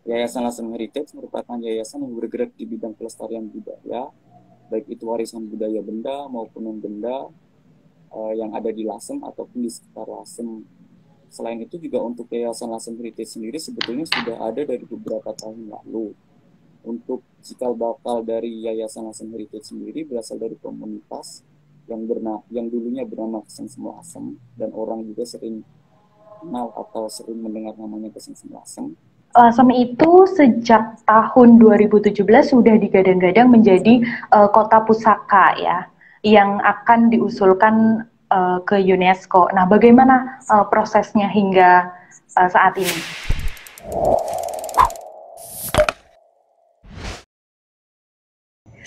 Yayasan Lasem Heritage merupakan yayasan yang bergerak di bidang pelestarian budaya, baik itu warisan budaya benda maupun non-benda yang ada di Lasem ataupun di sekitar Lasem. Selain itu juga untuk Yayasan Lasem Heritage sendiri sebetulnya sudah ada dari beberapa tahun lalu. Untuk cikal bakal dari Yayasan Lasem Heritage sendiri berasal dari komunitas yang dulunya bernama Kesengsem Lasem, dan orang juga sering kenal atau sering mendengar namanya Kesengsem Lasem. Lasem itu sejak tahun 2017 sudah digadang-gadang menjadi kota pusaka ya, yang akan diusulkan ke UNESCO. Nah, bagaimana prosesnya hingga saat ini?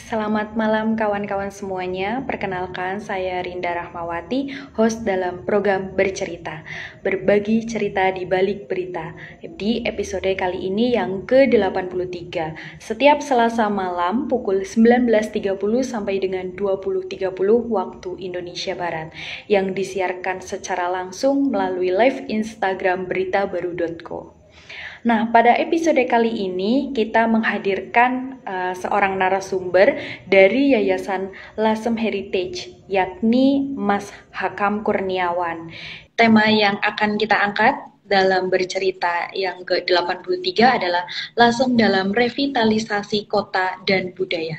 Selamat malam kawan-kawan semuanya. Perkenalkan, saya Rinda Rahmawati, host dalam program Bercerita, berbagi cerita di balik berita. Di episode kali ini yang ke-83, setiap Selasa malam pukul 19.30 sampai dengan 20.30 waktu Indonesia Barat, yang disiarkan secara langsung melalui live Instagram beritabaru.co. Nah, pada episode kali ini kita menghadirkan seorang narasumber dari Yayasan Lasem Heritage, yakni Mas Hakam Kurniawan. Tema yang akan kita angkat dalam bercerita yang ke-83 adalah Lasem dalam revitalisasi kota dan budaya.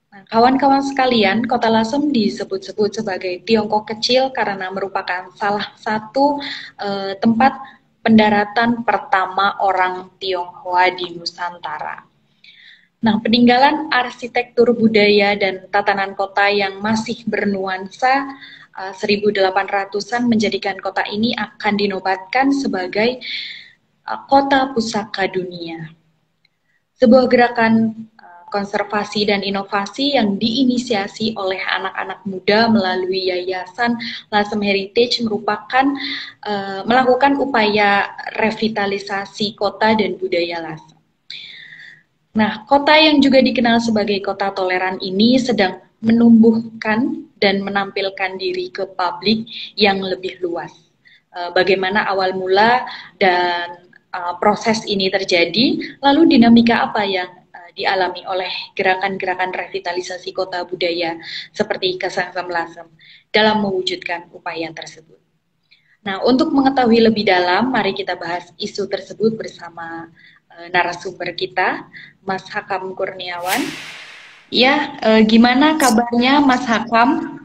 Nah, kawan-kawan sekalian, Kota Lasem disebut-sebut sebagai Tiongkok kecil karena merupakan salah satu tempat pendaratan pertama orang Tionghoa di Nusantara. Nah, peninggalan arsitektur budaya dan tatanan kota yang masih bernuansa 1800-an menjadikan kota ini akan dinobatkan sebagai kota pusaka dunia. Sebuah gerakan konservasi dan inovasi yang diinisiasi oleh anak-anak muda melalui Yayasan Lasem Heritage merupakan melakukan upaya revitalisasi kota dan budaya Lasem. Nah, kota yang juga dikenal sebagai kota toleran ini sedang menumbuhkan dan menampilkan diri ke publik yang lebih luas. Bagaimana awal mula dan proses ini terjadi, lalu dinamika apa yang dialami oleh gerakan-gerakan revitalisasi kota budaya seperti Kesengsem Lasem dalam mewujudkan upaya tersebut. Nah, untuk mengetahui lebih dalam, mari kita bahas isu tersebut bersama narasumber kita, Mas Hakam Kurniawan. Ya, gimana kabarnya Mas Hakam?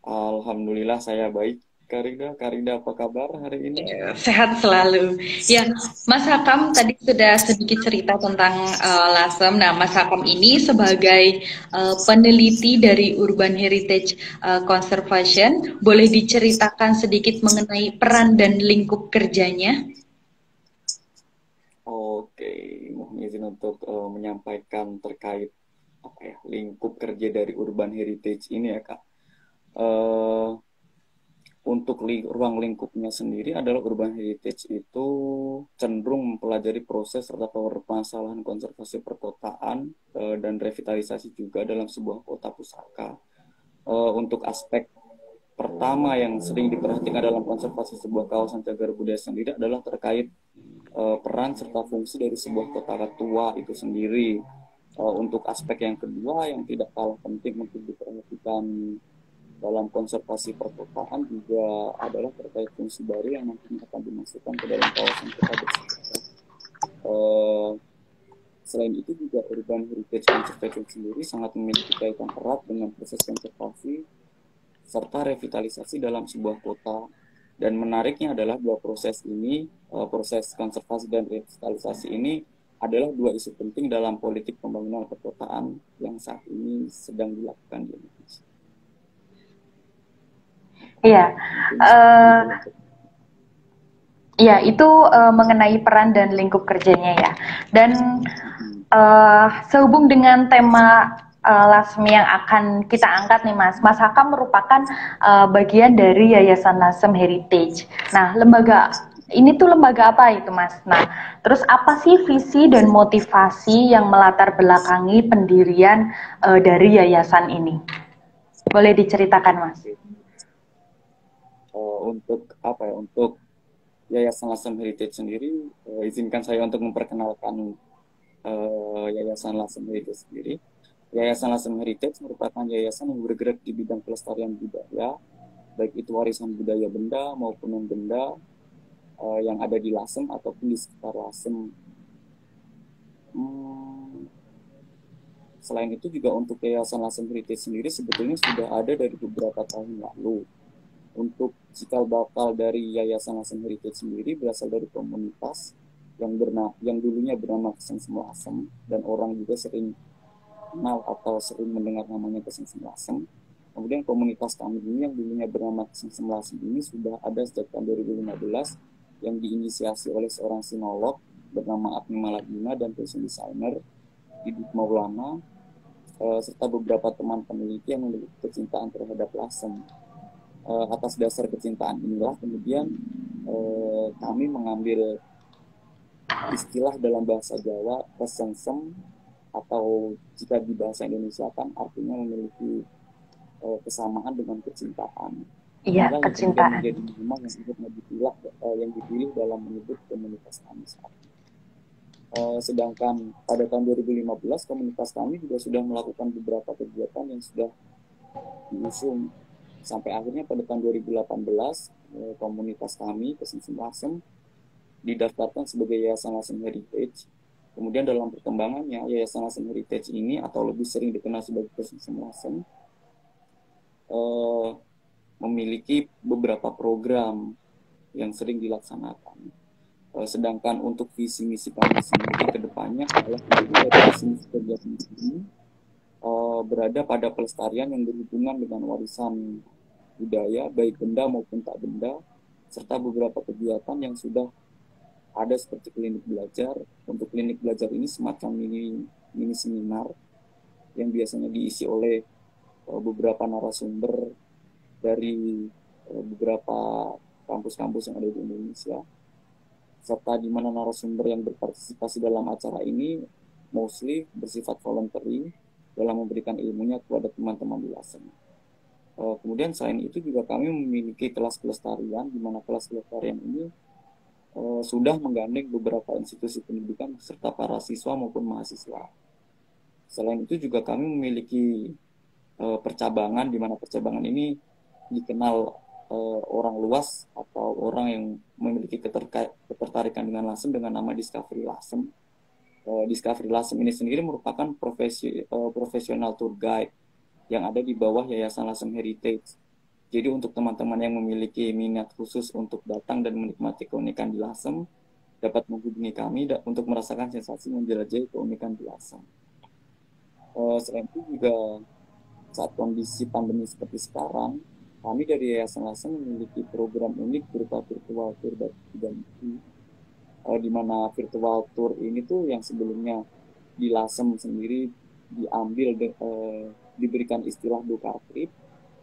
Alhamdulillah saya baik. Karida apa kabar hari ini? Sehat selalu. Ya, Mas Hakam tadi sudah sedikit cerita tentang Lasem. Nah, Mas Hakam ini sebagai peneliti dari Urban Heritage Conservation, boleh diceritakan sedikit mengenai peran dan lingkup kerjanya? Oke, mohon izin untuk menyampaikan terkait lingkup kerja dari Urban Heritage ini ya Kak. Untuk ruang lingkupnya sendiri adalah Urban Heritage itu cenderung mempelajari proses serta permasalahan konservasi perkotaan dan revitalisasi juga dalam sebuah kota pusaka. Untuk aspek pertama yang sering diperhatikan dalam konservasi sebuah kawasan cagar budaya sendiri adalah terkait peran serta fungsi dari sebuah kota tua itu sendiri. Untuk aspek yang kedua yang tidak kalah penting untuk diperhatikan dalam konservasi perkotaan juga adalah terkait fungsi baru yang nantinya akan dimasukkan ke dalam kawasan kota bersejarah. Selain itu juga Urban Heritage Conservation sendiri sangat memiliki kaitan erat dengan proses konservasi serta revitalisasi dalam sebuah kota. Dan menariknya adalah dua proses ini, proses konservasi dan revitalisasi ini adalah dua isu penting dalam politik pembangunan perkotaan yang saat ini sedang dilakukan di Indonesia. Iya, ya itu mengenai peran dan lingkup kerjanya ya. Dan sehubung dengan tema Lasem yang akan kita angkat nih Mas Hakam merupakan bagian dari Yayasan Lasem Heritage. Nah, ini tuh lembaga apa itu Mas? Nah, terus apa sih visi dan motivasi yang melatar belakangi pendirian dari yayasan ini? Boleh diceritakan Mas? Untuk apa ya? Untuk Yayasan Lasem Heritage sendiri, izinkan saya untuk memperkenalkan Yayasan Lasem Heritage sendiri. Yayasan Lasem Heritage merupakan yayasan yang bergerak di bidang pelestarian budaya, baik itu warisan budaya benda maupun non-benda yang ada di Lasem ataupun di sekitar Lasem. Hmm, Selain itu juga untuk Yayasan Lasem Heritage sendiri sebetulnya sudah ada dari beberapa tahun lalu. Untuk cikal bakal dari Yayasan Lasem Heritage sendiri berasal dari komunitas yang dulunya bernama Kesengsem Lasem, dan orang juga sering kenal atau sering mendengar namanya Kesengsem Lasem. Kemudian komunitas kami ini yang dulunya bernama Kesengsem Lasem ini sudah ada sejak tahun 2015, yang diinisiasi oleh seorang sinolog bernama Agni Malagina dan fashion designer Didit Maulana, serta beberapa teman peneliti yang memiliki kecintaan terhadap Lasem. Atas dasar kecintaan inilah kemudian kami mengambil istilah dalam bahasa Jawa kesengsem, atau jika di bahasa Indonesia kan artinya memiliki kesamaan dengan kecintaan. Iya, Inilah yang kemudian kecintaan. menjadi nama yang dipilih dalam menyebut komunitas kami saat ini. Sedangkan pada tahun 2015 komunitas kami juga sudah melakukan beberapa kegiatan yang sudah diusung. Sampai akhirnya pada tahun 2018 komunitas kami Kesengsem Lasem didaftarkan sebagai Yayasan Lasem Heritage. Kemudian dalam perkembangannya Yayasan Lasem Heritage ini atau lebih sering dikenal sebagai Kesengsem Lasem eh, memiliki beberapa program yang sering dilaksanakan. Sedangkan untuk visi misi kami sendiri ke depannya adalah tentunya dari visi misi kegiatan ini berada pada pelestarian yang berhubungan dengan warisan budaya, baik benda maupun tak benda, serta beberapa kegiatan yang sudah ada seperti klinik belajar. Untuk klinik belajar ini semacam mini seminar yang biasanya diisi oleh beberapa narasumber dari beberapa kampus-kampus yang ada di Indonesia, serta di mana narasumber yang berpartisipasi dalam acara ini mostly bersifat voluntary dalam memberikan ilmunya kepada teman-teman di Lasem. Kemudian selain itu juga kami memiliki kelas pelestarian, di mana kelas pelestarian ini sudah menggandeng beberapa institusi pendidikan serta para siswa maupun mahasiswa. Selain itu juga kami memiliki percabangan, di mana percabangan ini dikenal orang luas atau orang yang memiliki ketertarikan dengan Lasem dengan nama Discovery Lasem. Discovery Lasem ini sendiri merupakan profesional tour guide yang ada di bawah Yayasan Lasem Heritage. Jadi untuk teman-teman yang memiliki minat khusus untuk datang dan menikmati keunikan di Lasem, dapat menghubungi kami untuk merasakan sensasi menjelajahi keunikan di Lasem. Selain itu juga saat kondisi pandemi seperti sekarang, kami dari Yayasan Lasem memiliki program unik berupa virtual tour bagi 3 minggu, di mana virtual tour ini tuh yang sebelumnya di Lasem sendiri diberikan istilah dokar trip.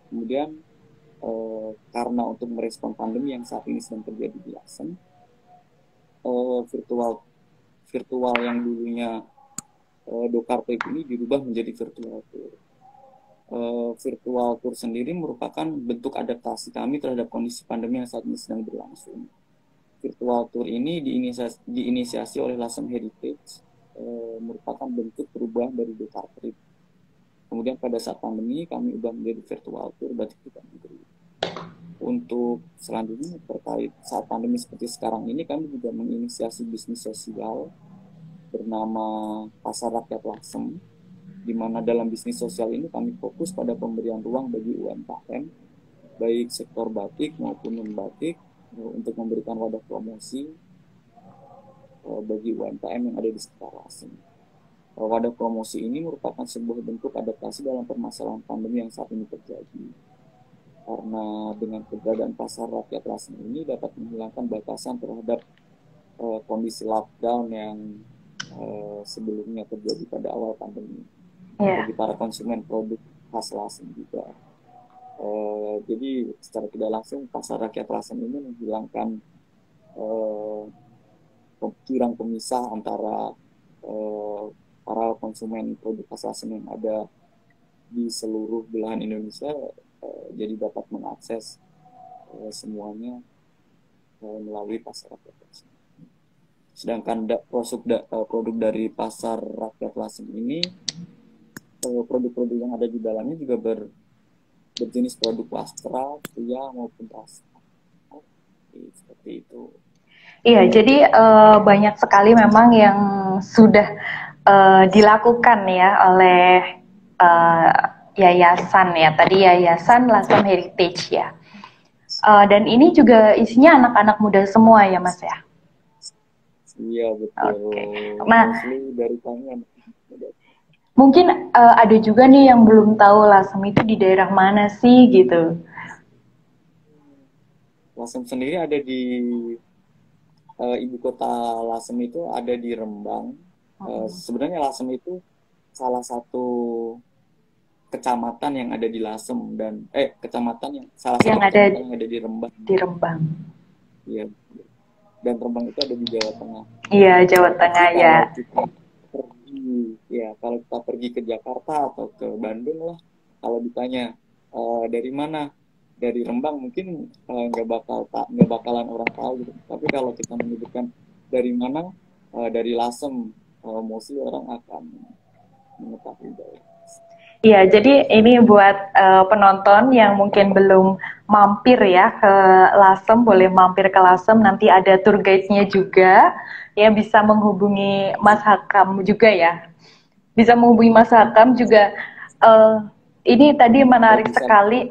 Kemudian karena untuk merespon pandemi yang saat ini sedang terjadi di Lasem, virtual virtual yang dulunya dokar trip ini dirubah menjadi virtual tour. Virtual tour sendiri merupakan bentuk adaptasi kami terhadap kondisi pandemi yang saat ini sedang berlangsung. Virtual tour ini diinisiasi oleh Lasem Heritage, merupakan bentuk perubahan dari dokar trip. Kemudian pada saat pandemi kami ubah menjadi virtual tour batik di negeri. Untuk selanjutnya terkait saat pandemi seperti sekarang ini, kami juga menginisiasi bisnis sosial bernama Pasar Rakyat Lasem, di mana dalam bisnis sosial ini kami fokus pada pemberian ruang bagi UMKM, baik sektor batik maupun non-batik, untuk memberikan wadah promosi bagi UMKM yang ada di sekitar Lasem. Wadah promosi ini merupakan sebuah bentuk adaptasi dalam permasalahan pandemi yang saat ini terjadi. Karena dengan keberadaan Pasar Rakyat Lasem ini dapat menghilangkan batasan terhadap kondisi lockdown yang sebelumnya terjadi pada awal pandemi. Bagi para konsumen produk khas Lasem juga. Jadi secara tidak langsung Pasar Rakyat Lasem ini menghilangkan jurang pemisah antara para konsumen produk khas Lasem yang ada di seluruh belahan Indonesia, jadi dapat mengakses semuanya melalui pasar rakyat Lasem. Sedangkan produk dari pasar rakyat Lasem ini, produk-produk yang ada di dalamnya juga berjenis produk wastra, pria maupun rastra. Seperti itu. Iya, jadi banyak sekali memang yang sudah dilakukan ya oleh uh, yayasan ya. Tadi Yayasan Lasem Heritage ya. Dan ini juga isinya anak-anak muda semua ya, Mas ya. Iya betul. Oke. Nah, Mostly dari kami anak muda. mungkin ada juga nih yang belum tahu Lasem itu di daerah mana sih gitu. Lasem sendiri ada di ibu kota Lasem itu ada di Rembang. Sebenarnya Lasem itu salah satu kecamatan yang ada di Lasem dan kecamatan yang salah satu Yang ada kecamatan yang ada di Rembang. di Rembang. Iya. Dan Rembang itu ada di Jawa Tengah. Iya, Jawa Tapi Tengah ya. Kalau kita pergi ke Jakarta atau ke Bandung lah, kalau ditanya dari mana, dari Rembang mungkin nggak bakalan orang tahu gitu. Tapi kalau kita menyebutkan dari mana, dari Lasem, mostly orang akan mengetahui daerah. Iya, jadi ini buat penonton yang mungkin belum mampir ya ke Lasem, boleh mampir ke Lasem. Nanti ada tour guide-nya juga, ya bisa menghubungi Mas Hakam juga ya. Bisa menghubungi Mas Hakam juga. Uh, ini tadi Dan menarik bisa sekali.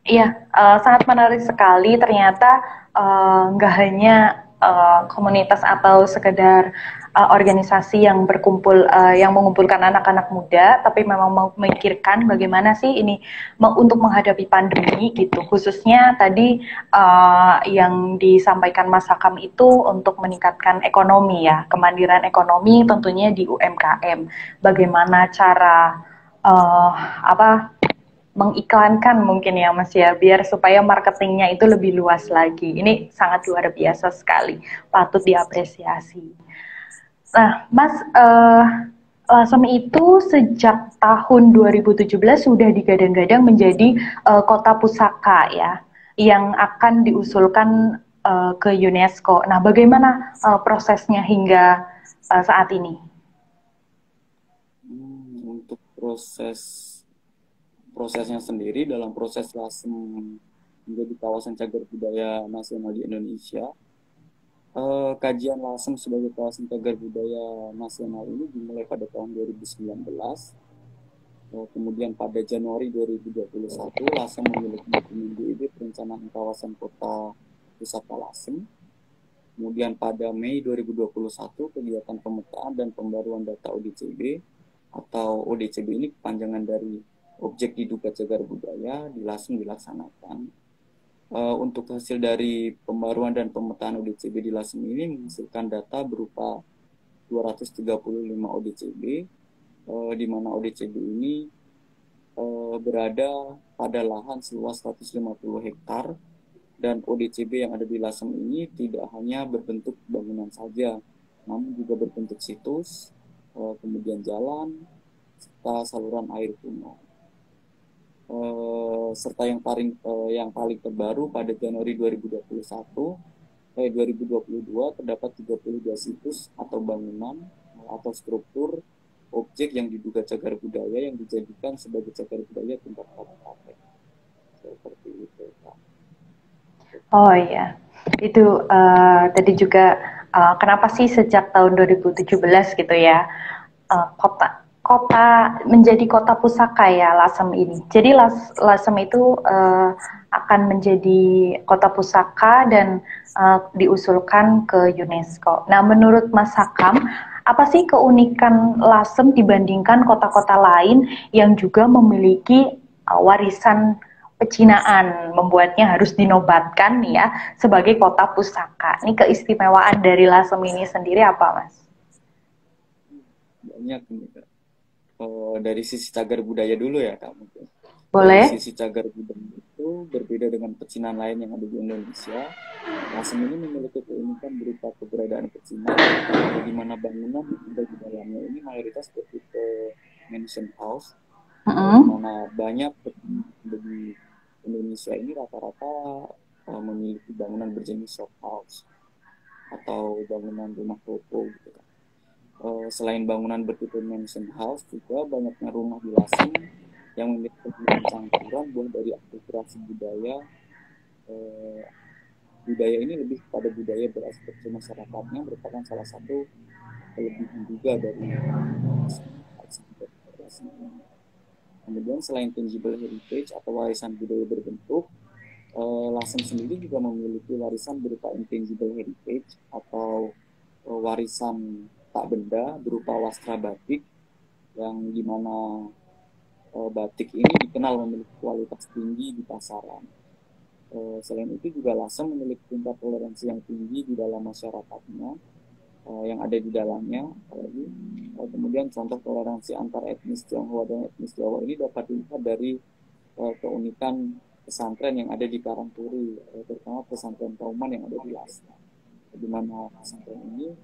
Iya, sangat menarik sekali. Ternyata nggak hanya komunitas atau sekedar organisasi yang berkumpul, yang mengumpulkan anak-anak muda, tapi memang memikirkan bagaimana sih ini untuk menghadapi pandemi gitu. Khususnya tadi yang disampaikan Mas Hakam itu untuk meningkatkan ekonomi ya, kemandirian ekonomi tentunya di UMKM. Bagaimana cara apa mengiklankan mungkin ya Mas ya, biar supaya marketingnya itu lebih luas lagi. Ini sangat luar biasa sekali, patut diapresiasi. Nah, Mas, Lasem itu sejak tahun 2017 sudah digadang-gadang menjadi kota pusaka ya, yang akan diusulkan ke UNESCO. Nah, bagaimana prosesnya hingga saat ini? Untuk prosesnya sendiri, dalam proses Lasem menjadi kawasan cagar budaya nasional di Indonesia, kajian Lasem sebagai kawasan cagar budaya nasional ini dimulai pada tahun 2019. Kemudian pada Januari 2021, Lasem memiliki dokumen DID perencanaan kawasan kota wisata Lasem. Kemudian pada Mei 2021, kegiatan pemetaan dan pembaruan data ODCB atau ODCB ini kepanjangan dari objek diduga cagar budaya di Lasem dilaksanakan. Untuk hasil dari pembaruan dan pemetaan ODCB di Lasem ini menghasilkan data berupa 235 ODCB, di mana ODCB ini berada pada lahan seluas 150 hektar, dan ODCB yang ada di Lasem ini tidak hanya berbentuk bangunan saja, namun juga berbentuk situs, kemudian jalan, serta saluran air kuno. Serta yang paling terbaru pada Januari 2022 terdapat 32 situs atau bangunan atau struktur objek yang diduga cagar budaya yang dijadikan sebagai cagar budaya tingkat kabupaten. Seperti itu, Pak. Oh iya, itu tadi juga kenapa sih sejak tahun 2017 gitu ya kota kota menjadi kota pusaka ya Lasem ini. Jadi Lasem itu akan menjadi kota pusaka dan diusulkan ke UNESCO. Nah, menurut Mas Hakam, apa sih keunikan Lasem dibandingkan kota-kota lain yang juga memiliki warisan pecinaan, membuatnya harus dinobatkan ya sebagai kota pusaka. Ini keistimewaan dari Lasem ini sendiri apa, Mas? Banyak nih, Kak. Dari sisi cagar budaya dulu ya, Kak. Mungkin. Dari Boleh? sisi cagar budaya itu berbeda dengan pecinan lain yang ada di Indonesia. Lasem ini memiliki keunikan berupa keberadaan pecinan, di mana bangunan yang ada di dalamnya ini mayoritas bertipe mansion house, di mana banyak di Indonesia ini rata-rata memiliki bangunan berjenis shop house atau bangunan rumah toko gitu kan. Selain bangunan bertipe mansion house, juga banyaknya rumah di Lasem yang memiliki bangunan campuran buah dari akulturasi budaya. Eh, Budaya ini lebih kepada budaya berarsitektur masyarakatnya, merupakan salah satu kelebihan juga dari arsitektur ini. Kemudian selain tangible heritage atau warisan budaya berbentuk, Lasem sendiri juga memiliki warisan berupa intangible heritage atau warisan tak benda berupa wastra batik, yang dimana batik ini dikenal memiliki kualitas tinggi di pasaran. Selain itu juga Lasem memiliki tingkat toleransi yang tinggi di dalam masyarakatnya, yang ada di dalamnya. Apalagi kemudian contoh toleransi antar etnis Tionghoa dan etnis Jawa ini dapat dilihat dari keunikan pesantren yang ada di Karangturi, terutama pesantren Kauman yang ada di Lasem, di mana pesantren ini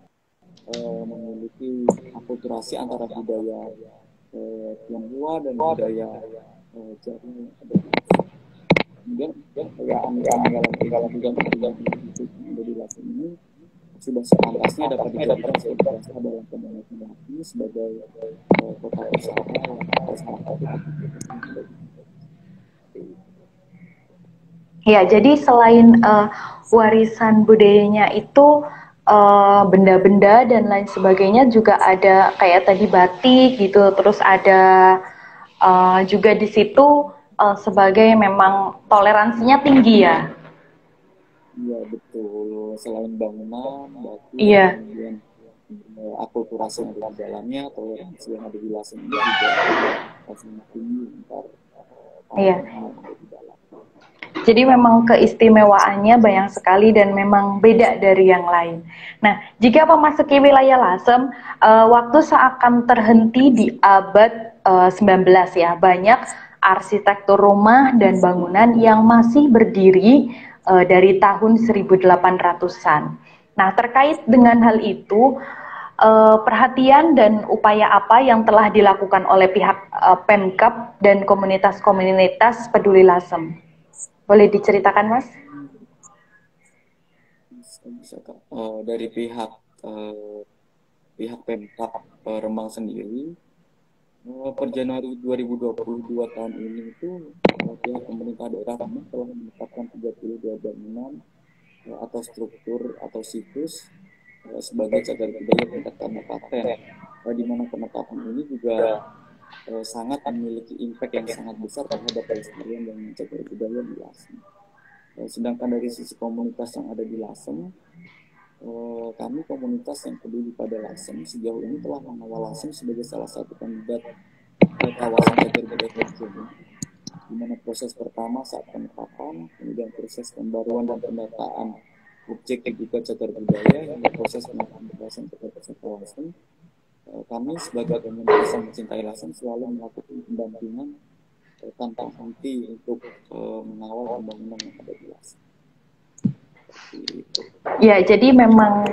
memiliki akulturasi antara budaya Tionghoa dan budaya Jawa yang ada di Lasem. Kemudian peninggalan itu yang ada di Lasem ini sudah sepantasnya dapat dijadikan sebagai dasar dalam pembangunan ini sebagai kota wisata yang salah satu. Ya, jadi selain warisan budayanya itu benda-benda dan lain sebagainya, juga ada kayak tadi batik gitu, terus ada juga di situ sebagai memang toleransinya tinggi ya. Iya betul. Selain bangunan, batik, Iya. kemudian akulturasi yang ada di dalamnya, toleransi yang ada di Lasem ini juga sangat tinggi antar Iya. yang ada di dalam. Jadi memang keistimewaannya banyak sekali dan memang beda dari yang lain. Nah, jika memasuki wilayah Lasem, waktu seakan terhenti di abad 19 ya. Banyak arsitektur rumah dan bangunan yang masih berdiri dari tahun 1800-an. Nah, terkait dengan hal itu, perhatian dan upaya apa yang telah dilakukan oleh pihak Pemkab dan komunitas-komunitas peduli Lasem? Boleh diceritakan, Mas? Bisa, Kak. Dari pihak Pemkab Rembang sendiri, per Januari 2022 tahun ini itu pihak pemerintah daerah Rembang telah menetapkan 32 bangunan atau struktur atau situs sebagai cagar budaya tingkat kabupaten, di mana penetapan ini juga sangat memiliki impact yang sangat besar terhadap pelestarian dan cagar budaya di Lasem. Sedangkan dari sisi komunitas yang ada di Lasem, kami komunitas yang peduli pada Lasem sejauh ini telah mengawal Lasem sebagai salah satu kandidat kawasan cagar budaya regional, di mana proses pertama saat penetapan, kemudian proses pembaruan dan pendataan objek dan juga cagar budaya, hingga proses pembahasan terhadap Lasem. Kami sebagai komunitas yang mencintai Lasem selalu melakukan pendampingan tanpa henti untuk mengawal pembangunan yang ada di Lasem. Ya, jadi memang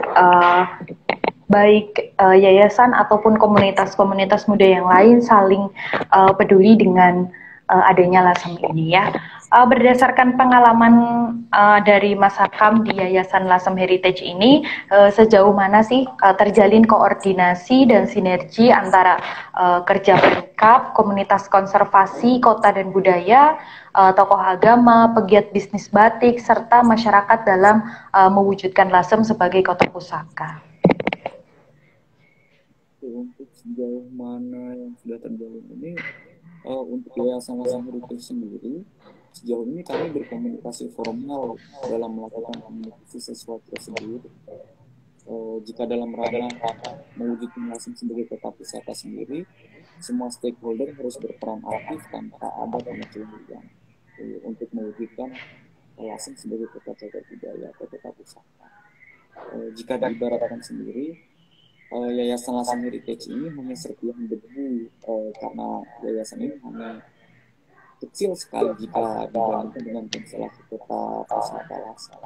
baik yayasan ataupun komunitas-komunitas muda yang lain saling peduli dengan adanya Lasem ini ya. Berdasarkan pengalaman dari Mas Hakam di Yayasan Lasem Heritage ini, sejauh mana sih terjalin koordinasi dan sinergi antara kerja Pemkab, komunitas konservasi kota dan budaya, tokoh agama, pegiat bisnis batik, serta masyarakat dalam mewujudkan Lasem sebagai kota pusaka? Untuk sejauh mana yang sudah terjalin ini, untuk Yayasan Lasem Heritage sendiri, sejauh ini kami berkomunikasi formal dalam melakukan komunikasi sesuatu tersebut. Jika dalam rangka mewujudkan Lasem sebagai kota wisata sendiri, semua stakeholder harus berperan aktif tanpa ada pengecualian untuk mewujudkan Lasem sebagai kota cagar budaya atau kota wisata. Jika diibaratkan sendiri, Yayasan Lasem Heritage ini hanya serpihan debu, karena yayasan ini hanya kecil sekali jika dibandingkan dengan konstelasi kota wisata Lasem.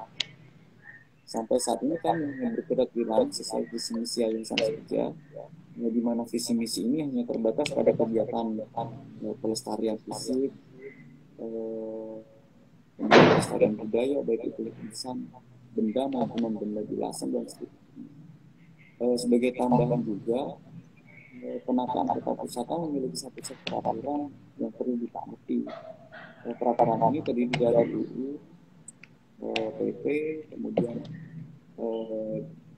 Sampai saat ini kami hanya bergerak di lain sesuai visi misi yayasan saja, di mana visi misi ini hanya terbatas pada kegiatan pelestarian fisik, pelestarian budaya, baik itu insan, benda maupun non-benda di Lasem dan sekitarnya. Sebagai tambahan juga, penataan kota pusaka memiliki satu set peraturan yang perlu ditaati. Peraturan ini terdiri dari UU, PP, kemudian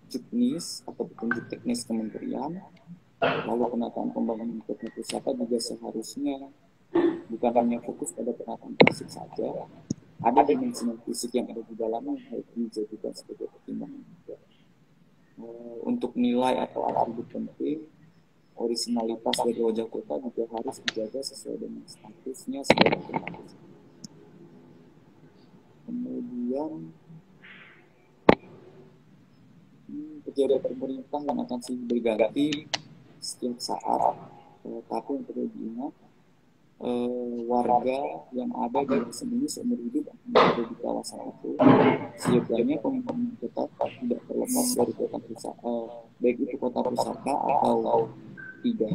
juknis atau petunjuk teknis kementerian. Lalu penataan pembangunan kota pusaka juga seharusnya bukan hanya fokus pada penataan fisik saja, ada dimensi fisik yang ada di dalamnya yang harus dijadikan sebagai pertimbangan juga. Untuk nilai atau atribut penting, originalitas dari wajah kota juga harus dijaga sesuai dengan statusnya sebagai kota pusaka. Kemudian pejabat pemerintah yang akan silih berganti setiap saat, tapi yang perlu diingat, warga yang ada di Lasem ini seumur hidup berada di kawasan itu, seyogyanya pemimpin tetap tidak terlepas dari kota pusaka, baik itu kota pusaka atau tidak,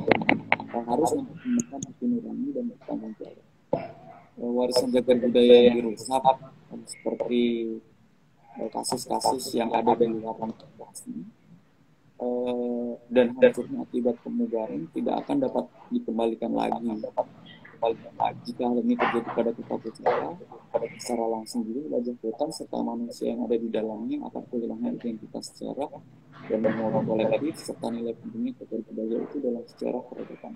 harus mempertimbangkan hati nurani dan bertanggung jawab. Warisan cagar budaya yang dirusak seperti kasus-kasus yang ada di lapangan ini, dan hancurnya akibat pemugaran tidak akan dapat dikembalikan lagi. Jika hal ini terjadi pada kota pusaka, secara langsung juga wajah kota serta manusia yang ada di dalamnya akan kehilangan identitas sejarah dan mengurangi kolektif serta nilai pentingnya cagar budaya itu dalam sejarah peradaban.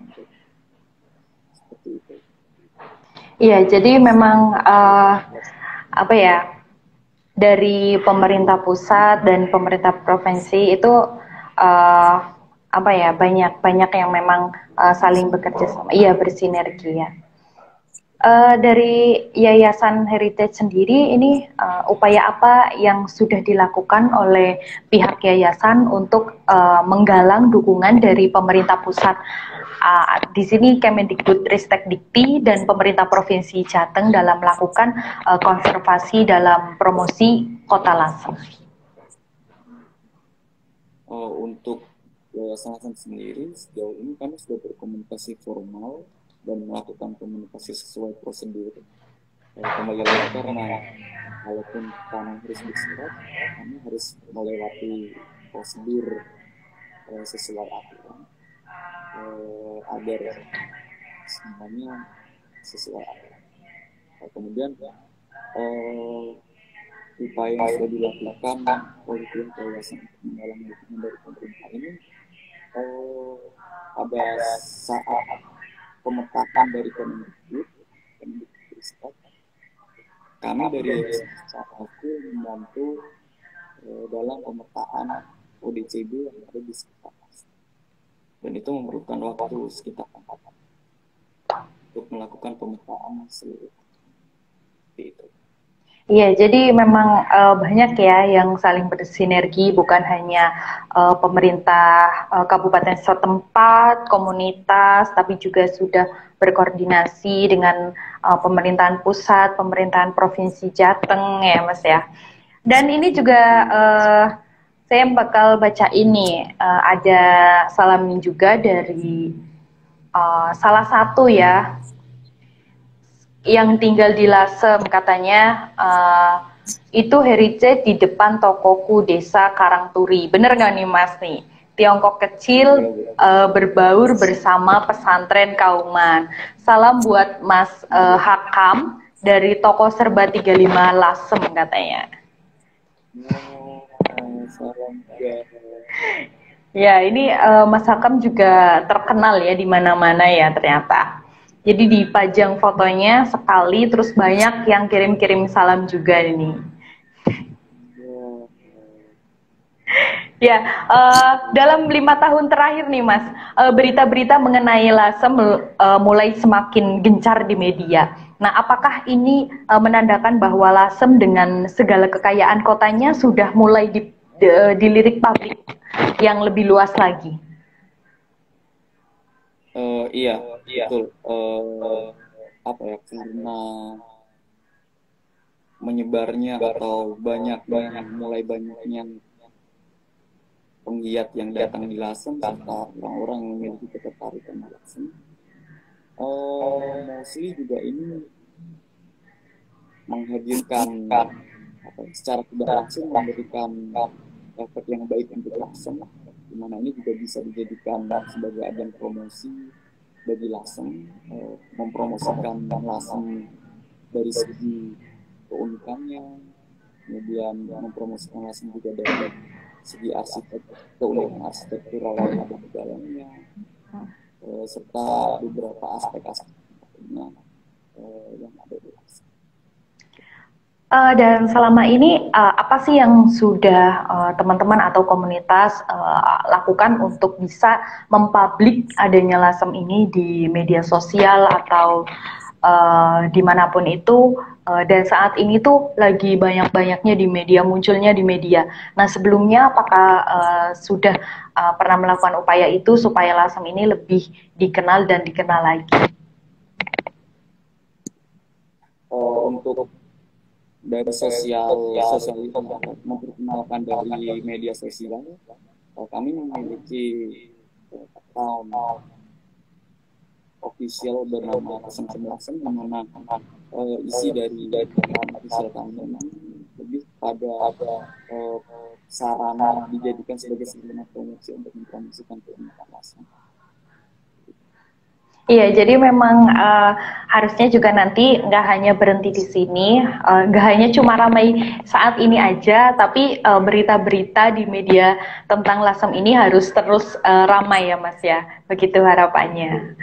Seperti itu. Iya, jadi memang apa ya, dari pemerintah pusat dan pemerintah provinsi itu apa ya, banyak yang memang saling bekerja sama, iya, bersinergi ya. Dari Yayasan Heritage sendiri ini upaya apa yang sudah dilakukan oleh pihak yayasan untuk menggalang dukungan dari pemerintah pusat? Di sini Kemendikbudristekdikti dan pemerintah provinsi Jateng dalam melakukan konservasi dalam promosi Kota Lasem. Untuk Yayasan Lasem sendiri sejauh ini kami sudah berkomunikasi formal dan melakukan komunikasi sesuai prosedur. Kembali lagi karena walaupun kami harus bersurat, kami harus melewati prosedur sesuai aturan agar semuanya sesuai aturan. Kemudian upaya yang sudah dilakukan oleh pihak yayasan untuk menggalang dukungan dari pemerintah ini pada saat pemetaan dari Kemendikbud, kami dari yayasan secara aktif membantu dalam pemetaan ODCB yang ada di sekitar, dan itu memerlukan waktu sekitar 4 tahun untuk melakukan pemetaan seluruh itu. Iya, jadi memang banyak ya yang saling bersinergi, bukan hanya pemerintah kabupaten setempat, komunitas, tapi juga sudah berkoordinasi dengan pemerintahan pusat, pemerintahan provinsi Jateng ya Mas ya. Dan ini juga saya bakal baca ini, ada salam juga dari salah satu ya yang tinggal di Lasem, katanya itu heritage di depan tokoku desa Karangturi. Bener nggak nih Mas nih? Tiongkok kecil berbaur bersama pesantren Kauman. Salam buat Mas Hakam dari toko Serba 35 Lasem katanya. Salam. Ya, ini Mas Hakam juga terkenal ya di mana-mana ya ternyata. Jadi dipajang fotonya sekali, terus banyak yang kirim-kirim salam juga ini. Ya, dalam 5 tahun terakhir nih Mas, berita-berita mengenai Lasem mulai semakin gencar di media. Nah, apakah ini menandakan bahwa Lasem dengan segala kekayaan kotanya sudah mulai dilirik publik yang lebih luas lagi? Iya, betul. Apa ya, karena menyebarnya atau mulai banyaknya penggiat yang datang di Lasem serta orang-orang yang memiliki ketertarikan di Lasem. Mostly juga ini menghadirkan secara tidak langsung memberikan efek yang baik untuk Lasem, di mana ini juga bisa dijadikan sebagai ajang promosi bagi Lasem, mempromosikan Lasem dari segi keunikannya, kemudian mempromosikan Lasem juga dari segi keunikan arsitektural yang ada di dalamnya, serta beberapa aspek-aspek yang ada di Lasem. Dan selama ini apa sih yang sudah teman-teman atau komunitas lakukan untuk bisa mempublik adanya Lasem ini di media sosial atau dimanapun itu, dan saat ini tuh lagi banyak-banyaknya di media, munculnya di media. Nah, sebelumnya apakah sudah pernah melakukan upaya itu supaya Lasem ini lebih dikenal dan dikenal lagi? Untuk dari sosial memperkenalkan dari media sosial, kami memiliki account official bernama Lasem Lasem, di mana isi dari account official kami memang lebih pada sarana dijadikan sebagai sarana promosi untuk mempromosikan keunikan Lasem. Iya, jadi memang harusnya juga nanti nggak hanya berhenti di sini, nggak hanya cuma ramai saat ini aja, tapi berita-berita di media tentang Lasem ini harus terus ramai ya Mas ya, begitu harapannya.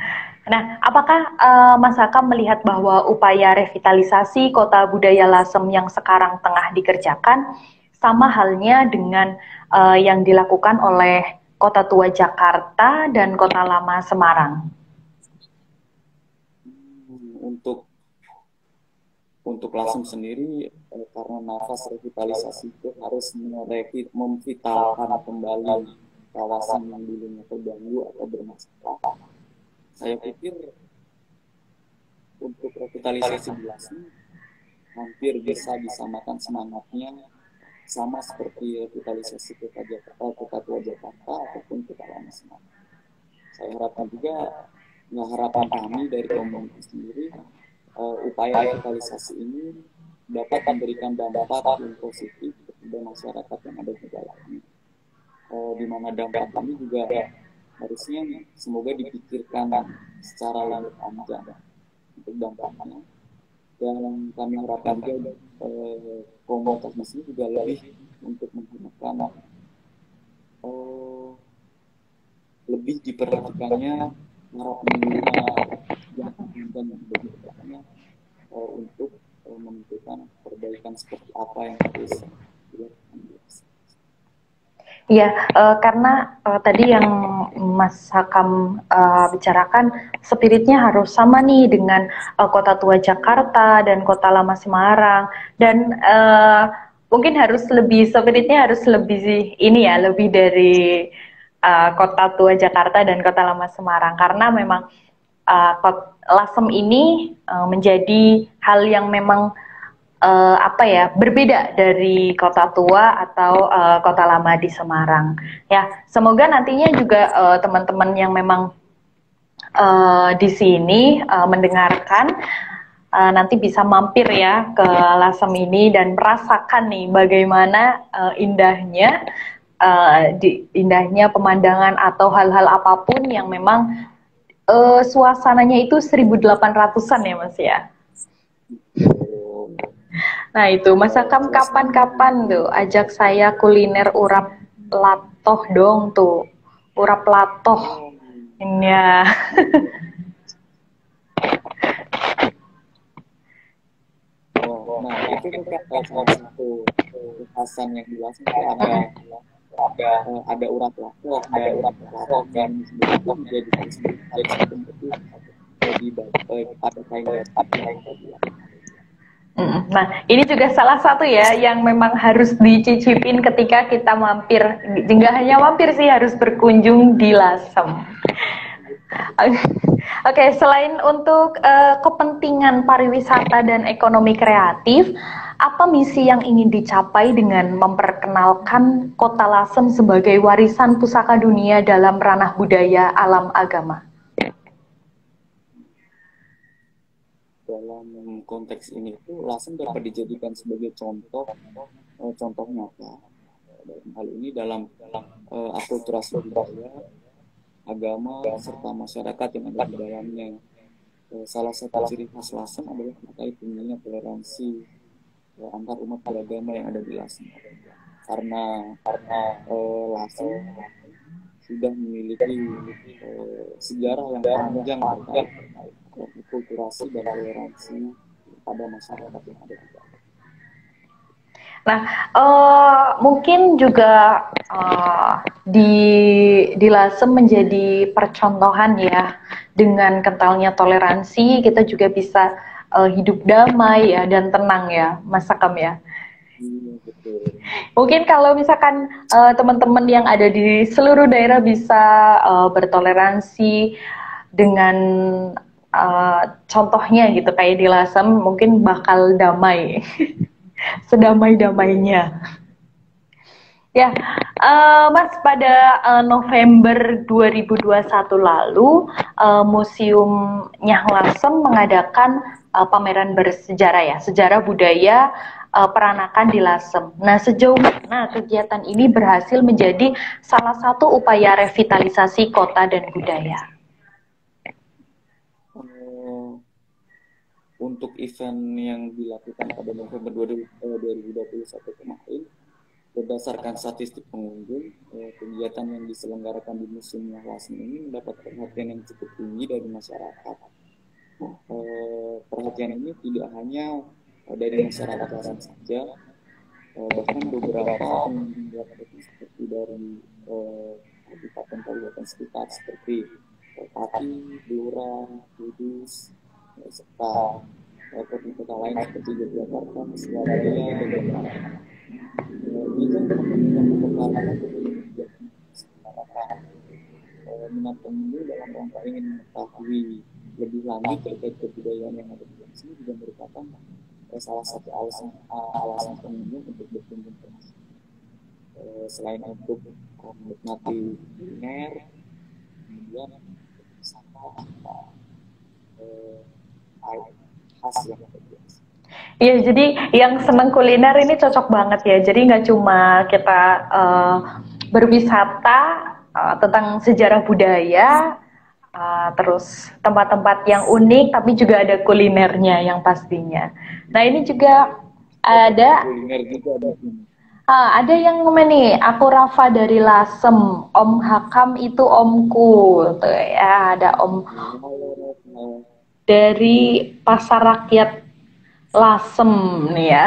Nah, apakah Mas Hakam melihat bahwa upaya revitalisasi kota budaya Lasem yang sekarang tengah dikerjakan sama halnya dengan yang dilakukan oleh Kota Tua Jakarta dan Kota Lama Semarang? Untuk Lasem sendiri, karena nafas revitalisasi itu harus memvitalkan kembali kawasan yang dulunya terganggu atau bermasalah. Saya pikir untuk revitalisasi di Lasem hampir bisa disamakan semangatnya sama seperti revitalisasi Kota Tua Jakarta ataupun Kota Lama Semarang. Saya harapkan juga, harapan kami dari komunitas sendiri, upaya revitalisasi ini dapat memberikan dampak yang positif kepada masyarakat yang ada di dalamnya. Di mana dampak kami juga harusnya semoga dipikirkan secara lebih panjang untuk dampaknya. Dan kami harapkan juga komunitas masih juga lebih untuk menggunakan lebih diperhatikannya para pengguna yang berkepentingan untuk menentukan perbaikan seperti apa yang harus dilakukan. Iya, karena tadi yang Mas Hakam bicarakan, spiritnya harus sama nih dengan Kota Tua Jakarta dan Kota Lama Semarang, dan mungkin spiritnya harus lebih ini ya, lebih dari Kota Tua Jakarta dan Kota Lama Semarang, karena memang Lasem ini menjadi hal yang memang berbeda dari Kota Tua atau Kota Lama di Semarang. Ya, semoga nantinya juga teman-teman yang memang di sini mendengarkan nanti bisa mampir ya ke Lasem ini dan merasakan nih bagaimana indahnya indahnya pemandangan atau hal-hal apapun yang memang suasananya itu 1800-an ya Mas ya. Nah itu Mas Hakam kapan-kapan tuh ajak saya kuliner urap latoh dong tuh, urap latoh ini ya. Nah itu kan salah satu kekhasan yang jelas itu ada urap latoh, dan itu menjadi pada kain. Nah, ini juga salah satu ya yang memang harus dicicipin ketika kita mampir. Nggak hanya mampir sih, harus berkunjung di Lasem. Oke, selain untuk kepentingan pariwisata dan ekonomi kreatif, apa misi yang ingin dicapai dengan memperkenalkan Kota Lasem sebagai warisan pusaka dunia dalam ranah budaya alam agama? dalam konteks ini itu Lasem dapat dijadikan sebagai contoh nyata dalam hal ini dalam akulturasi budaya, agama serta masyarakat yang ada di dalamnya. Salah satu ciri khas Lasem adalah terkait tingginya toleransi antar umat beragama yang ada di Lasem. Karena Lasem sudah memiliki sejarah yang panjang terkait akulturasi dan toleransi pada masyarakat yang ada di dalam. Nah, mungkin juga di Lasem menjadi percontohan ya, dengan kentalnya toleransi kita juga bisa hidup damai ya dan tenang ya, Mas Sakam ya. Mungkin kalau misalkan teman-teman yang ada di seluruh daerah bisa bertoleransi dengan contohnya gitu kayak di Lasem, mungkin bakal damai. Sedamai-damainya. Ya, Mas, pada November 2021 lalu, Museum Nyah Lasem mengadakan pameran bersejarah ya, sejarah budaya peranakan di Lasem. Nah, sejauh mana kegiatan ini berhasil menjadi salah satu upaya revitalisasi kota dan budaya? Untuk event yang dilakukan pada November 2021 kemarin, berdasarkan statistik pengunjung, kegiatan yang diselenggarakan di Museum Nyah Lasem ini mendapat perhatian yang cukup tinggi dari masyarakat. Perhatian ini tidak hanya dari masyarakat Lasem saja, bahkan beberapa pengunjung seperti dari kabupaten-kabupaten sekitar seperti Pati, Blora, Kudus, serta kota-kota lain seperti Yogyakarta, Surabaya, dan Jakarta. Ini kan memperkenalkan minat pengunjung dalam rangka ingin mengetahui lebih lanjut terkait kebudayaan yang ada di sini juga merupakan salah satu alasan pengunjung untuk berkunjung ke sini. Selain untuk menikmati kuliner, kemudian wisata khas yang ada di sini. Iya, jadi yang seneng kuliner ini cocok banget ya. Jadi nggak cuma kita berwisata tentang sejarah budaya, terus tempat-tempat yang unik, tapi juga ada kulinernya yang pastinya. Nah, ini juga ada kuliner juga ada ini. ada yang komen nih, aku Rafa dari Lasem, Om Hakam itu omku, tuh ya, ada Om dari Pasar Rakyat Lasem nih ya.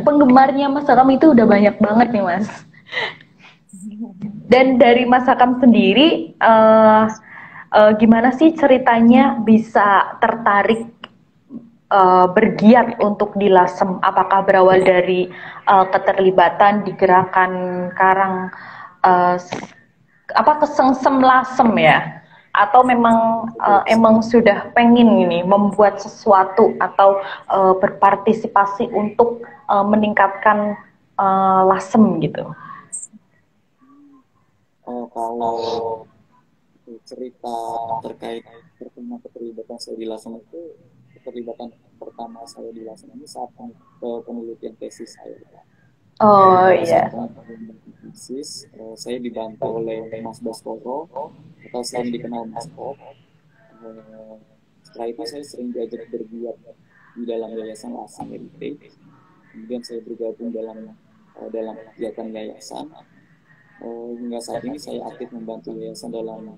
Penggemarnya Mas Hakam itu udah banyak banget nih Mas. Dan dari Mas Hakam sendiri, gimana sih ceritanya bisa tertarik bergiat untuk di Lasem? Apakah berawal dari keterlibatan di gerakan Karang Kesengsem Lasem ya? Atau memang emang sudah pengen ini membuat sesuatu atau berpartisipasi untuk meningkatkan Lasem gitu? Kalau cerita terkait keterlibatan saya di Lasem itu, keterlibatan pertama saya di Lasem ini saat penelitian tesis saya. Oh iya. Tesis, saya dibantu oleh Mas Baskoro atau sering dikenal Mas Pop. Setelah itu saya sering diajak bergiat di dalam yayasan Lasem Heritage. Kemudian saya bergabung dalam kegiatan yayasan. Hingga saat ini saya aktif membantu yayasan dalam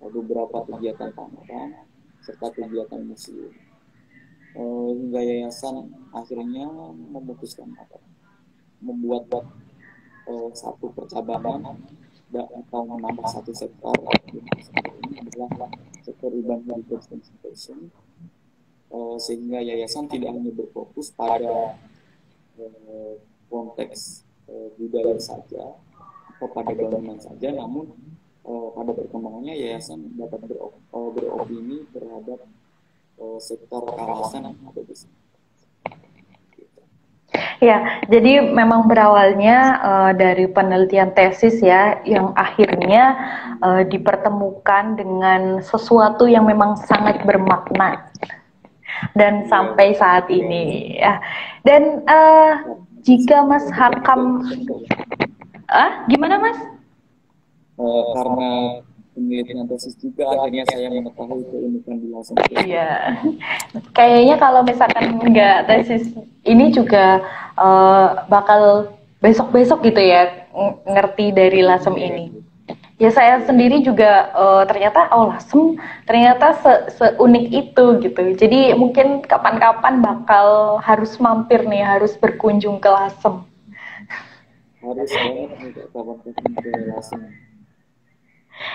beberapa kegiatan pameran serta kegiatan museum. Hingga yayasan akhirnya memutuskan membuat satu percabangan atau menambah satu sektor. Ini adalah sektor urban heritage conservation, sehingga yayasan tidak hanya berfokus pada konteks budaya saja atau pada bangunan saja, namun pada perkembangannya yayasan dapat beropini terhadap sektor kawasan yang ada di sini. Ya, jadi memang berawalnya dari penelitian tesis ya, yang akhirnya dipertemukan dengan sesuatu yang memang sangat bermakna dan Iya, sampai saat ini ya. Dan jika Mas Hakam, gimana Mas? karena penelitian tesis juga akhirnya saya mengetahui keunikan di lasem itu sendiri. Iya, kayaknya kalau misalkan nggak tesis ini juga bakal besok-besok gitu ya ngerti dari lasem Iya, ini. Ya saya iya. sendiri juga ternyata lasem ternyata seunik itu gitu. Jadi mungkin kapan-kapan bakal harus mampir nih, harus berkunjung ke lasem. Harus banget nih Kak, kapan-kapan ke lasem.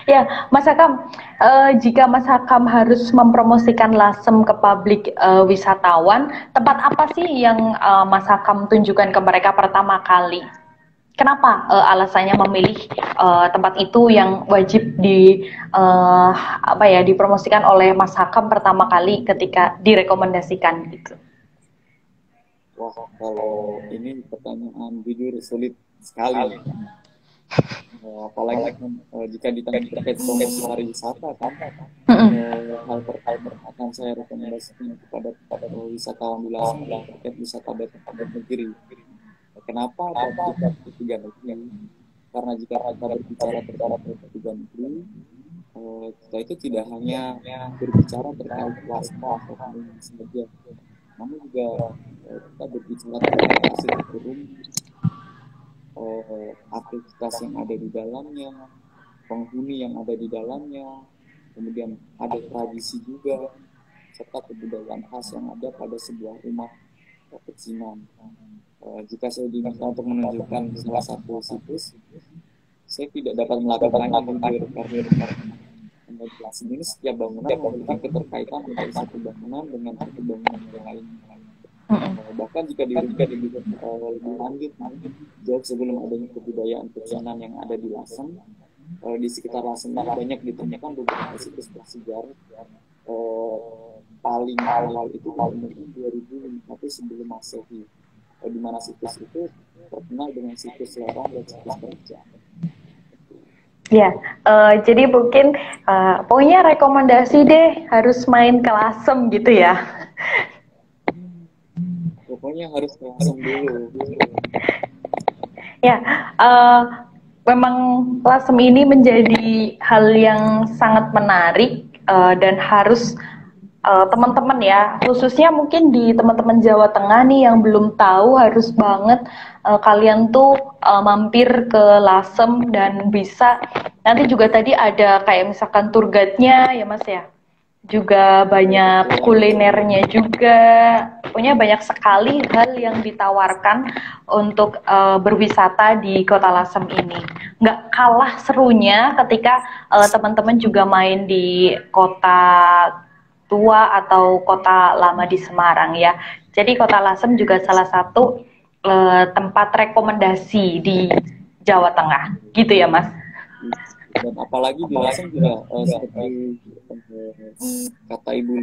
Ya, Mas Hakam, jika Mas Hakam harus mempromosikan Lasem ke publik wisatawan, tempat apa sih yang Mas Hakam tunjukkan ke mereka pertama kali? Kenapa alasannya memilih tempat itu yang wajib dipromosikan oleh Mas Hakam pertama kali ketika direkomendasikan gitu? Wah, kalau ini pertanyaan jujur sulit sekali nih. Apalagi kan, jika ditanya terkait promosi pariwisata kan, hal pertama akan saya rekomendasikan kepada wisatawan di Lasem adalah terkait wisata dalam negeri. Kenapa terkait ketiga negeri? Karena jika kita berbicara terkait ketiga negeri, kita itu tidak hanya berbicara terkait swasta atau komunitas saja, namun juga kita berbicara terkait hasil ekonomi, aktivitas yang ada di dalamnya, penghuni yang ada di dalamnya, kemudian ada tradisi juga, serta kebudayaan khas yang ada pada sebuah rumah pecinan. Jika saya diminta untuk menunjukkan salah satu situs, saya tidak dapat melakukannya jujur karena jelas ini setiap bangunan memiliki keterkaitan antara satu bangunan dengan satu bangunan yang lain. Bahkan jika dilihat lebih lanjut, jauh sebelum adanya kebudayaan pecinan yang ada di Lasem, di sekitar Lasem banyak ditemukan beberapa situs bersejarah. Paling awal itu mungkin 2000 tapi sebelum Masehi, di mana situs itu terkenal dengan situs lereng dan situs kerajaan. Ya, jadi mungkin pokoknya rekomendasi deh harus main ke Lasem gitu ya. Pokoknya harus ke Lasem dulu. Ya, memang Lasem ini menjadi hal yang sangat menarik dan harus teman-teman ya, khususnya mungkin di teman-teman Jawa Tengah nih yang belum tahu, harus banget kalian tuh mampir ke Lasem dan bisa nanti juga tadi ada kayak misalkan tour guide-nya ya Mas ya, juga banyak kulinernya juga, punya banyak sekali hal yang ditawarkan untuk berwisata di Kota Lasem ini. Nggak kalah serunya ketika teman-teman juga main di kota tua atau kota lama di Semarang ya. Jadi Kota Lasem juga salah satu tempat rekomendasi di Jawa Tengah, gitu ya Mas? Dan apalagi di Lasem juga seperti kata Ibu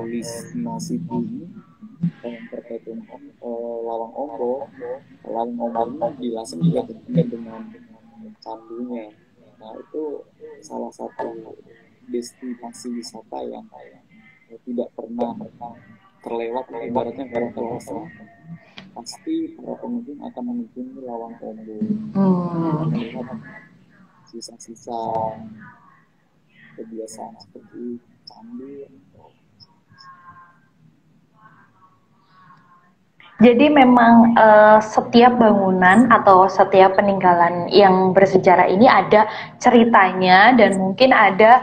Lisna Siti ini terkait dengan Lawang Ombo. Lawang Ombo ini di Lasem juga terkait dengan candunya. Nah itu salah satu destinasi wisata yang tidak pernah terlewat. Ibaratnya kalau ke Lasem pasti para pengunjung akan mengunjungi Lawang Ombo, melihat sisa-sisa kebiasaan seperti candi. Jadi memang setiap bangunan atau setiap peninggalan yang bersejarah ini ada ceritanya dan mungkin ada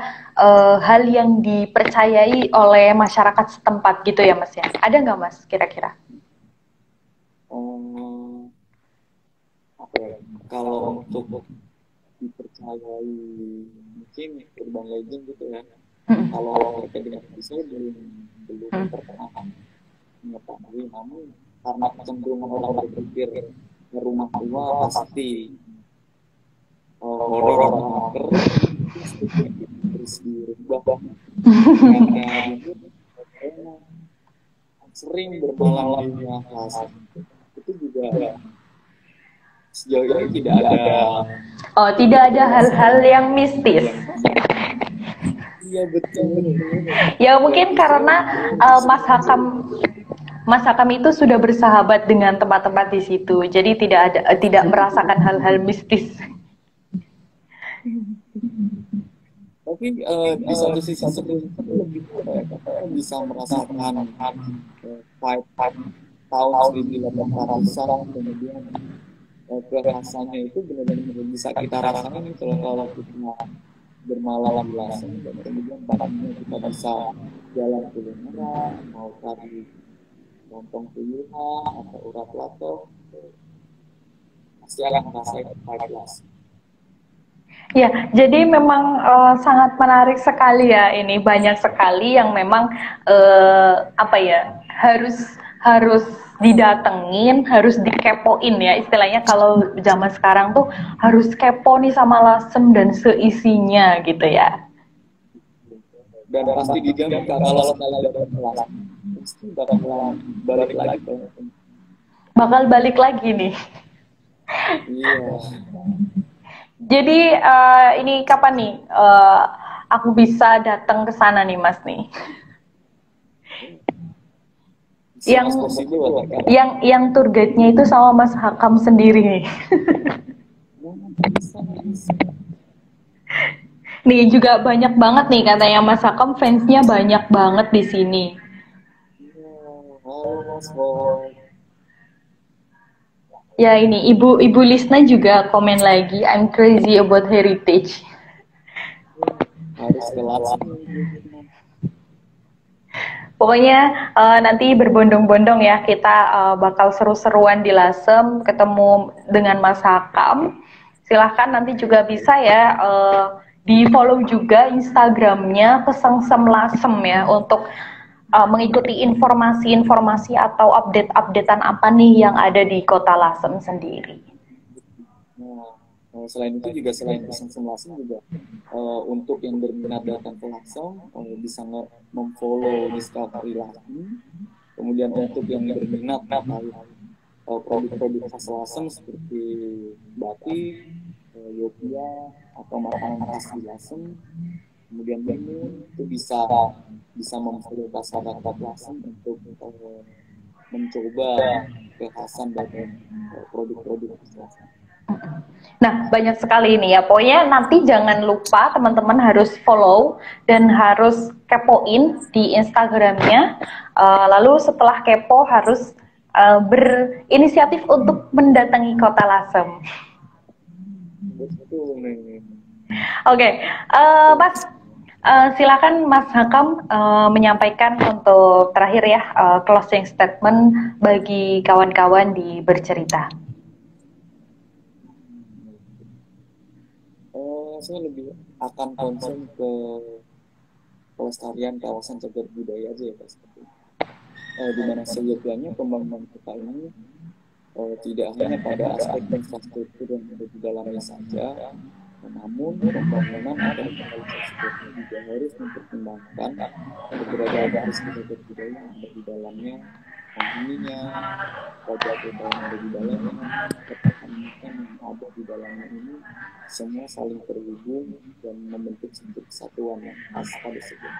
hal yang dipercayai oleh masyarakat setempat gitu ya Mas ya. Ada nggak Mas kira-kira? Kalau untuk dipercayai mungkin urban legend gitu ya. Kalau terkait dengan itu belum pernah mengetahui, namun karena kecenderungan orang berpikir rumah tua pasti horor atau angker, terus dirubah karena itu sering bermalam di rumah Lasem. Itu juga sejauh ini tidak ada Oh, tidak ada hal-hal informasi yang mistis. yang iya betul. Ya Dan mungkin justru karena Mas Hakam itu sudah bersahabat dengan tempat-tempat di situ, jadi tidak merasakan hal-hal mistis. tapi di satu sisi sebenarnya lebih apa ya, kita bisa merasakan vibe tahun 1800-an, kemudian kekhasannya itu benar-benar bisa kita rasain gitu loh kalau kita bermalam di Lasem, dan kemudian paginya kita bisa jalan kulineran, mau cari lontong puyuhan atau urat latok, pasti akan ngerasain vibe Lasem. Ya, jadi memang sangat menarik sekali ya ini, banyak sekali yang memang apa ya, harus harus didatengin, harus dikepoin ya istilahnya, kalau zaman sekarang tuh harus kepo nih sama Lasem dan seisinya gitu ya. Dan pasti dijamin Kak, kalau sekali dapat Lasem pasti bakalan balik lagi ke Lasem. Bakal balik lagi nih. Iya, Jadi ini kapan nih aku bisa datang ke sana nih Mas nih? soon as Yang possible lah Kak. yang tour guide-nya itu sama Mas Hakam sendiri nih. Bisa, bisa. Nih juga banyak banget nih katanya Mas Hakam, fansnya banyak banget di sini. Iya, halo Mas Boy. Ya ini Ibu Lisna juga komen lagi, I'm crazy about heritage. Harus ke Lasem. Pokoknya nanti berbondong-bondong ya, kita bakal seru-seruan di Lasem, ketemu dengan Mas Hakam. Silahkan nanti juga bisa ya di follow juga Instagramnya Kesengsem Lasem ya, untuk mengikuti informasi-informasi atau update-updatean apa nih yang ada di Kota Lasem sendiri. Nah, selain itu juga, selain Kesengsem Lasem juga untuk yang berminat datang ke Lasem bisa memfollow Discovery Lasem. Kemudian untuk yang berminat produk-produk khas Lasem seperti batik, yopia atau makanan khas di Lasem, kemudian menu itu bisa memfollow pasar rakyat Lasem untuk mencoba kekhasan dari produk-produk khas Lasem. Nah, banyak sekali ini ya. Pokoknya nanti jangan lupa teman-teman harus follow dan harus kepoin di Instagramnya. Lalu setelah kepo harus berinisiatif untuk mendatangi Kota Lasem. Betul nih. Oke, Mas, silakan Mas Hakam menyampaikan untuk terakhir ya, closing statement bagi kawan-kawan di Bercerita. Saya lebih akan concern ke pelestarian kawasan cagar budaya aja ya Pak. Di mana seyogyanya pembangunan kota ini tidak hanya pada aspek infrastruktur yang ada di dalamnya saja, namun pembangunan atau revitalisasi kota juga harus mempertimbangkan keberadaan cagar budaya yang ada di dalamnya, penghuninya, pajak kota yang ada di dalamnya, ketahanan yang ada di dalamnya ini semua saling terhubung dan membentuk satu kesatuan yang khas pada sebuah.